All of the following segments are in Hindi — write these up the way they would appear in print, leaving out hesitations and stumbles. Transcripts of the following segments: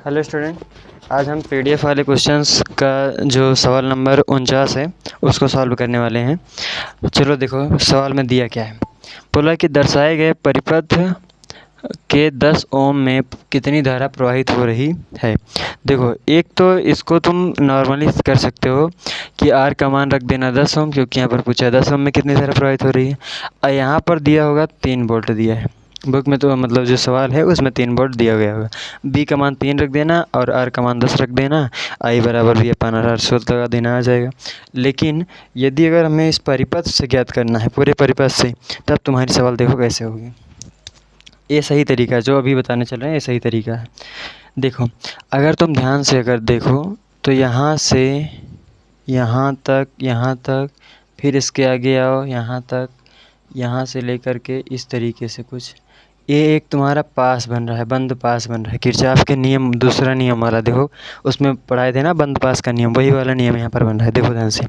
हेलो स्टूडेंट, आज हम पीडीएफ वाले क्वेश्चंस का जो सवाल नंबर 49 है उसको सॉल्व करने वाले हैं। चलो देखो सवाल में दिया क्या है। बोला कि दर्शाए गए परिपथ के 10 ओम में कितनी धारा प्रवाहित हो रही है। देखो एक तो इसको तुम नॉर्मली कर सकते हो कि आर का मान रख देना 10 ओम, क्योंकि यहाँ पर पूछा है 10 ओम में कितनी धारा प्रवाहित हो रही है। और यहाँ पर दिया होगा 3 वोल्ट दिया है बुक में, तो मतलब जो सवाल है उसमें 3 वोल्ट दिया गया होगा। बी का मान 3 रख देना और आर का मान 10 रख देना। आई बराबर भी अपन आर स्रोत लगा देना, आ जाएगा। लेकिन यदि अगर हमें इस परिपथ से ज्ञात करना है, पूरे परिपथ से, तब तुम्हारी सवाल देखो कैसे होगी। ये सही तरीका है, जो अभी बताने चल रहे हैं ये सही तरीका है। देखो अगर तुम ध्यान से अगर देखो तो यहाँ से यहाँ तक, फिर इसके आगे आओ यहाँ तक, यहाँ से लेकर के इस तरीके से कुछ, ये एक तुम्हारा पास बन रहा है, बंद पास बन रहा है। किरचॉफ के नियम दूसरा नियम वाला, देखो उसमें पढ़ाए थे ना बंद पास का नियम, वही वाला नियम यहाँ पर बन रहा है। देखो ध्यान से,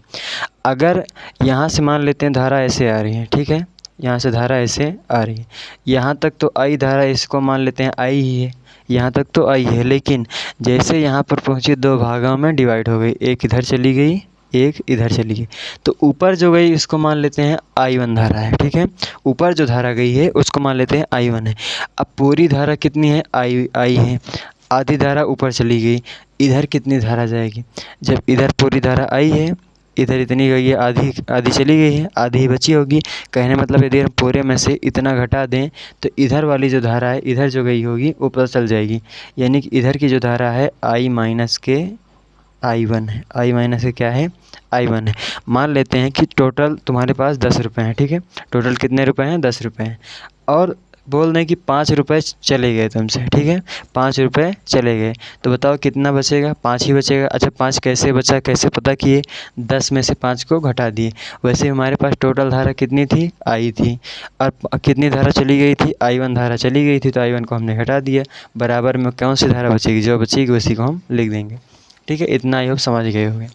अगर यहाँ से मान लेते हैं धारा ऐसे आ रही है, ठीक है, यहाँ से धारा ऐसे आ रही है, यहाँ तक तो आई धारा, इसको मान लेते हैं आई ही है, यहाँ तक तो आई है। लेकिन जैसे यहाँ पर पहुँची 2 भागों में डिवाइड हो गई, एक इधर चली गई एक इधर चली गई, तो ऊपर जो गई इसको मान लेते हैं I1 धारा है, ठीक है। ऊपर जो धारा गई है उसको मान लेते हैं I1 है। अब पूरी धारा कितनी है, आई है, आधी धारा ऊपर चली गई, इधर कितनी धारा जाएगी। जब इधर पूरी धारा आई है, इधर इतनी गई है, आधी चली गई है, आधी ही बची होगी। कहने मतलब यदि हम पूरे में से इतना घटा दें तो इधर वाली जो धारा है इधर जो गई होगी वो पता चल जाएगी। यानी कि इधर की जो धारा है I माइनस के I1 है, I माइनस के क्या है I1 है। मान लेते हैं कि टोटल तुम्हारे पास 10 रुपये हैं, ठीक है। टोटल कितने रुपए हैं, 10 रुपये हैं। और बोल दें कि 5 रुपये चले गए तुमसे, ठीक है, 5 रुपये चले गए, तो बताओ कितना बचेगा, 5 ही बचेगा। अच्छा 5 कैसे बचा, कैसे पता किए, 10 में से 5 को घटा दिए। वैसे हमारे पास टोटल धारा कितनी थी, आई थी, और कितनी धारा चली गई थी, I1 धारा चली गई थी, तो I1 को हमने घटा दिया। बराबर में कौन सी धारा बचेगी, जो बचेगी उसी को हम लिख देंगे, ठीक है। इतना ही आप समझ गए होंगे।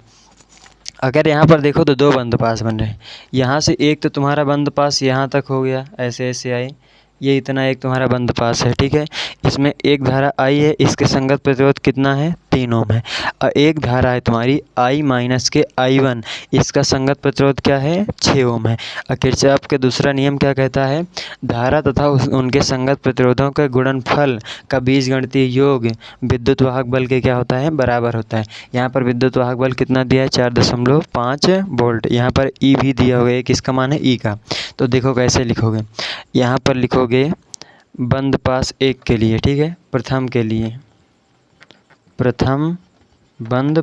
अगर यहाँ पर देखो तो 2 बंद पास बन रहे हैं। यहाँ से एक तो तुम्हारा बंद पास यहाँ तक हो गया, ऐसे ऐसे आए, ये इतना एक तुम्हारा बंद पास है, ठीक है। इसमें एक धारा आई है, इसके संगत प्रतिरोध कितना है, 3 ओम है। और एक धारा है तुम्हारी I माइनस के I1, इसका संगत प्रतिरोध क्या है, 6 ओम है। और किरचॉफ के दूसरा नियम क्या कहता है, धारा तथा उनके संगत प्रतिरोधों के गुणनफल का बीजगणितीय योग विद्युत वाहक बल के क्या होता है, बराबर होता है। यहाँ पर विद्युत वाहक बल कितना दिया है, 4.5 वोल्ट। यहाँ पर ई भी दिया होगा, एक इसका मान है ई का। तो देखो कैसे लिखोगे, यहाँ पर लिखोगे बंद पास 1 के लिए, ठीक है, प्रथम के लिए, प्रथम बंद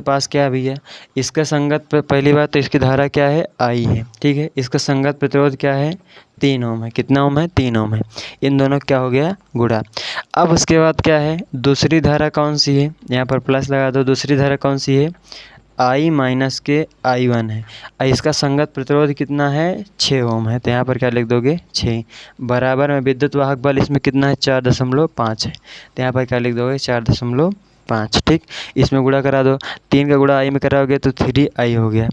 पास क्या है भैया, इसका संगत पहली बात तो इसकी धारा क्या है, आई है, ठीक है। इसका संगत प्रतिरोध क्या है, 3 ओम है। कितना ओम है, 3 ओम है। इन दोनों क्या हो गया, गुणा। अब उसके बाद क्या है, दूसरी धारा कौन सी है, यहाँ पर प्लस लगा दो। दूसरी धारा कौन सी है, I माइनस के I1 है। इसका संगत प्रतिरोध कितना है, 6 ओम है, तो यहाँ पर क्या लिख दोगे, 6। बराबर में विद्युत वाहक बल इसमें कितना है, 4.5 है, तो यहाँ पर क्या लिख दोगे, 4.5, ठीक। इसमें गुणा करा दो, 3 का गुणा I में कराओगे तो 3I हो गया,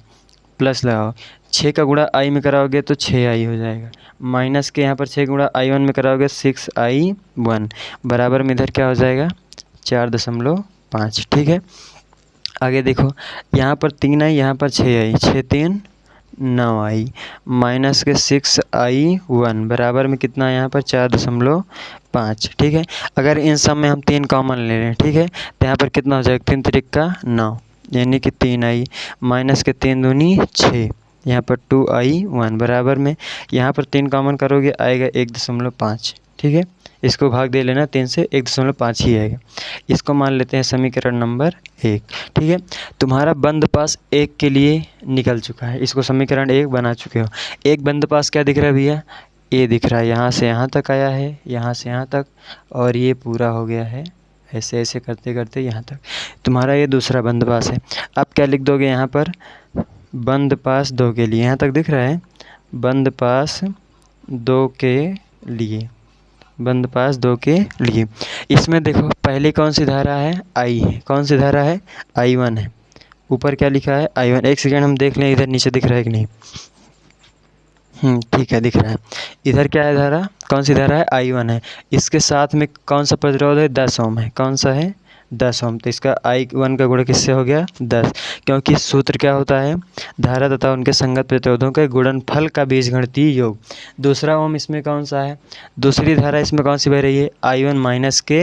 प्लस लगाओ, 6 का गुणा I में कराओगे तो 6I हो जाएगा, माइनस के यहाँ पर 6 गुणा I1 में कराओगे 6I1, बराबर में इधर क्या हो जाएगा, 4.5, ठीक है। आगे देखो, यहाँ पर 3I, यहाँ पर 6I, 6 3 9I, माइनस के 6I1, बराबर में कितना है यहाँ पर 4.5, ठीक है। अगर इन सब में हम 3 कॉमन ले लें, ठीक है, तो यहाँ पर कितना हो जाएगा, 3 त्रिका 9, यानी कि 3I, माइनस के 3 दूनी 6, यहाँ पर 2I1, बराबर में यहाँ पर 3 कॉमन करोगे आएगा 1.5, ठीक है। इसको भाग दे लेना 3 से, 1.5 ही आएगा। इसको मान लेते हैं समीकरण नंबर 1, ठीक है। तुम्हारा बंद पास 1 के लिए निकल चुका है, इसको समीकरण 1 बना चुके हो। एक बंद पास क्या दिख रहा है भैया, ये दिख रहा है, यहाँ से यहाँ तक आया है, यहाँ से यहाँ तक, और ये पूरा हो गया है, ऐसे ऐसे करते करते यहाँ तक तुम्हारा ये दूसरा बंद पास है। अब क्या लिख दोगे यहाँ पर, बंद पास 2 के लिए, यहाँ तक दिख रहा है, बंद पास 2 के लिए, बंद पास 2 के लिए। इसमें देखो पहले कौन सी धारा है, आई है, कौन सी धारा है, I1 है। ऊपर क्या लिखा है, I1। एक सेकेंड हम देख लें इधर नीचे दिख रहा है कि नहीं, ठीक है दिख रहा है। इधर क्या है धारा, कौन सी धारा है, I1 है। इसके साथ में कौन सा प्रतिरोध है, 10 ओम है। कौन सा है, 10 ओम। तो इसका I1 का गुणा किससे हो गया, 10, क्योंकि सूत्र क्या होता है, धारा तथा उनके संगत प्रतिरोधों के गुणनफल का बीजगणितीय योग। दूसरा ओम इसमें कौन सा है, दूसरी धारा इसमें कौन सी बह रही है, I1 माइनस के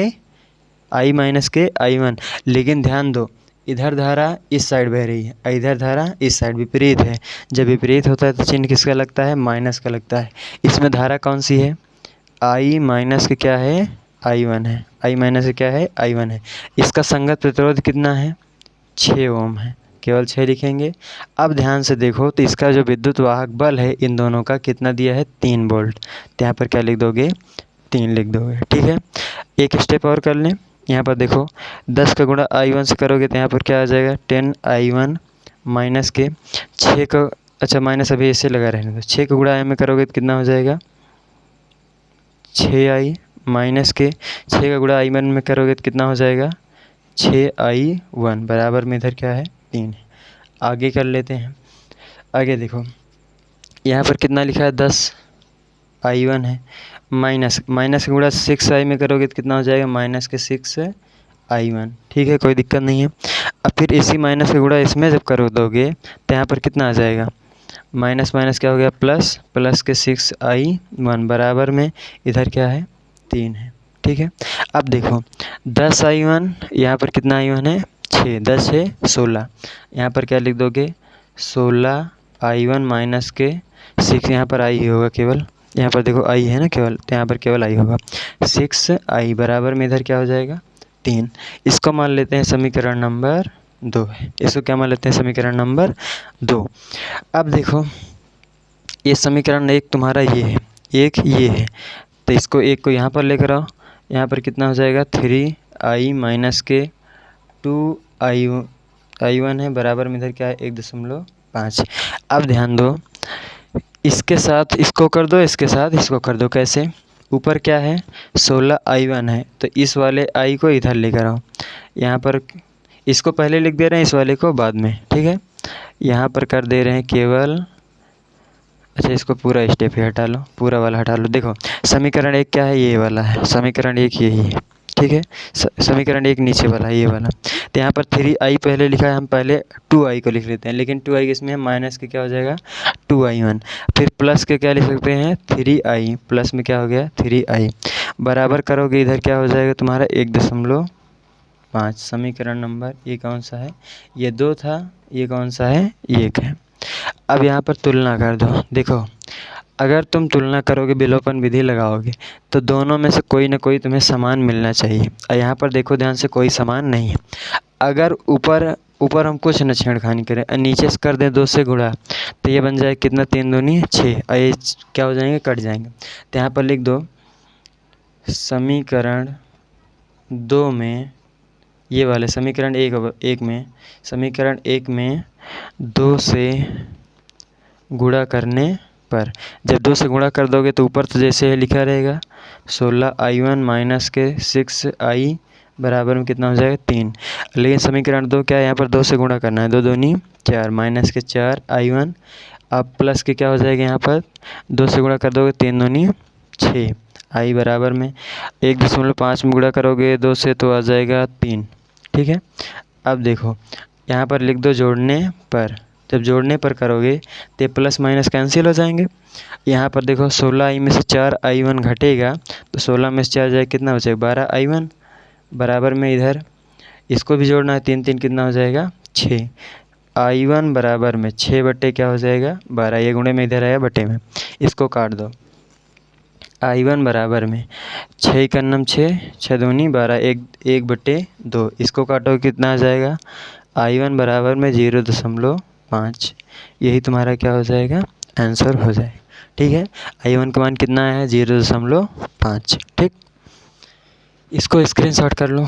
I1। लेकिन ध्यान दो, इधर धारा इस साइड बह रही है, इधर धारा इस साइड, विपरीत है। जब विपरीत होता है तो चिन्ह किसका लगता है, माइनस का लगता है। इसमें धारा कौन सी है, I माइनस के क्या है, I1 है। I माइनस के क्या है, I1 है। इसका संगत प्रतिरोध कितना है, 6 ओम है। केवल 6 लिखेंगे। अब ध्यान से देखो तो इसका जो विद्युत वाहक बल है इन दोनों का कितना दिया है, 3 वोल्ट। तो यहाँ पर क्या लिख दोगे, 3 लिख दोगे। ठीक है, एक स्टेप और कर लें। यहाँ पर देखो 10 का गुणा I1 से करोगे तो यहाँ पर क्या आ जाएगा, 10I1 माइनस के 6 का, अच्छा माइनस अभी ऐसे लगा रहने दो, 6 का गुणा I में करोगे तो कितना हो जाएगा, 6I माइनस के 6 का गुणा I1 में करोगे तो कितना हो जाएगा, 6I1 बराबर में इधर क्या है, 3 है। आगे कर लेते हैं। आगे देखो यहाँ पर कितना लिखा है, 10I1 है, माइनस का गुणा 6I में करोगे तो कितना हो जाएगा, माइनस के 6I1। ठीक है, कोई दिक्कत नहीं है। अब फिर इसी माइनस का गुणा इसमें जब करो दोगे तो यहाँ पर कितना आ जाएगा, माइनस माइनस क्या हो गया, प्लस के 6I1 बराबर में इधर क्या है, 3 है। ठीक है, अब देखो 10I1, यहाँ पर कितना I1 है, 6, 10 है 16, यहाँ पर क्या लिख दोगे, 16I1 माइनस के 6, यहाँ पर I ही होगा केवल, यहाँ पर देखो I है ना केवल, तो यहाँ पर केवल I होगा, 6I बराबर में इधर क्या हो जाएगा, 3। इसको मान लेते हैं समीकरण नंबर 2 है। इसको क्या मान लेते हैं, समीकरण नंबर 2। अब देखो ये समीकरण 1 तुम्हारा ये है, एक ये है, तो इसको एक को यहाँ पर लेकर आओ। यहाँ पर कितना हो जाएगा, 3I माइनस के 2I1 है बराबर में इधर क्या है, 1.5। अब ध्यान दो, इसके साथ इसको कर दो, इसके साथ इसको कर दो। कैसे, ऊपर क्या है, 16I1 है, तो इस वाले I को इधर लेकर आओ। यहाँ पर इसको पहले लिख दे रहे हैं, इस वाले को बाद में। ठीक है, यहाँ पर कर दे रहे हैं केवल, अच्छा इसको पूरा स्टेप ही हटा लो, पूरा वाला हटा लो। देखो समीकरण 1 क्या है, ये वाला है, समीकरण 1 यही है। ठीक है, समीकरण 1 नीचे वाला है, ये वाला। तो यहाँ पर 3I पहले लिखा है, हम पहले 2I को लिख लेते हैं, लेकिन 2I किसमें है, माइनस के क्या हो जाएगा, 2I1। फिर प्लस के क्या लिख सकते हैं, 3I, प्लस में क्या हो गया, 3I बराबर करोगे इधर क्या हो जाएगा तुम्हारा, 1.5। समीकरण नंबर ये कौन सा है, ये 2 था, ये कौन सा है, ये 1 है। अब यहाँ पर तुलना कर दो। देखो अगर तुम तुलना करोगे, विलोपन विधि लगाओगे, तो दोनों में से कोई ना कोई तुम्हें समान मिलना चाहिए। और यहाँ पर देखो ध्यान से, कोई समान नहीं है। अगर ऊपर हम कुछ न छेड़खानी करें और नीचे से कर दें 2 से गुणा, तो ये बन जाए कितना, 3 दूनी 6, और ये क्या हो जाएंगे, कट जाएंगे। तो यहाँ पर लिख दो समीकरण 2 में, ये वाले समीकरण 1 में, समीकरण 1 में 2 से गुणा करने पर, जब 2 से गुणा कर दोगे तो ऊपर तो जैसे है लिखा रहेगा, 16I1 माइनस के 6I बराबर में कितना हो जाएगा, 3। लेकिन समीकरण 2 क्या है, यहाँ पर 2 से गुणा करना है, 2 दूनी 4, माइनस के 4I1। अब प्लस के क्या हो जाएगा, यहाँ पर 2 से गुणा कर दोगे, 3 दूनी 6, I बराबर में 1.5 में गुणा करोगे 2 से तो आ जाएगा 3। ठीक है, अब देखो यहाँ पर लिख दो जोड़ने पर, जब जोड़ने पर करोगे तो प्लस माइनस कैंसिल हो जाएंगे। यहाँ पर देखो 16I में से 4I1 घटेगा, तो 16 में से 4 जाए कितना हो जाएगा, 12I1 बराबर में इधर इसको भी जोड़ना है, 3 3 कितना हो जाएगा, 6I1 बराबर में 6 बटे क्या हो जाएगा, 12। ये गुणे में इधर आया बटे में, इसको काट दो। I1 बराबर में 6 का नम 6, 6 दूनी 12, 1/2। इसको काटो कितना आ जाएगा, I1 बराबर में 0.5। यही तुम्हारा क्या हो जाएगा, आंसर हो जाएगा। ठीक है, I1 का मान कितना है, 0.5। ठीक, इसको स्क्रीनशॉट कर लो।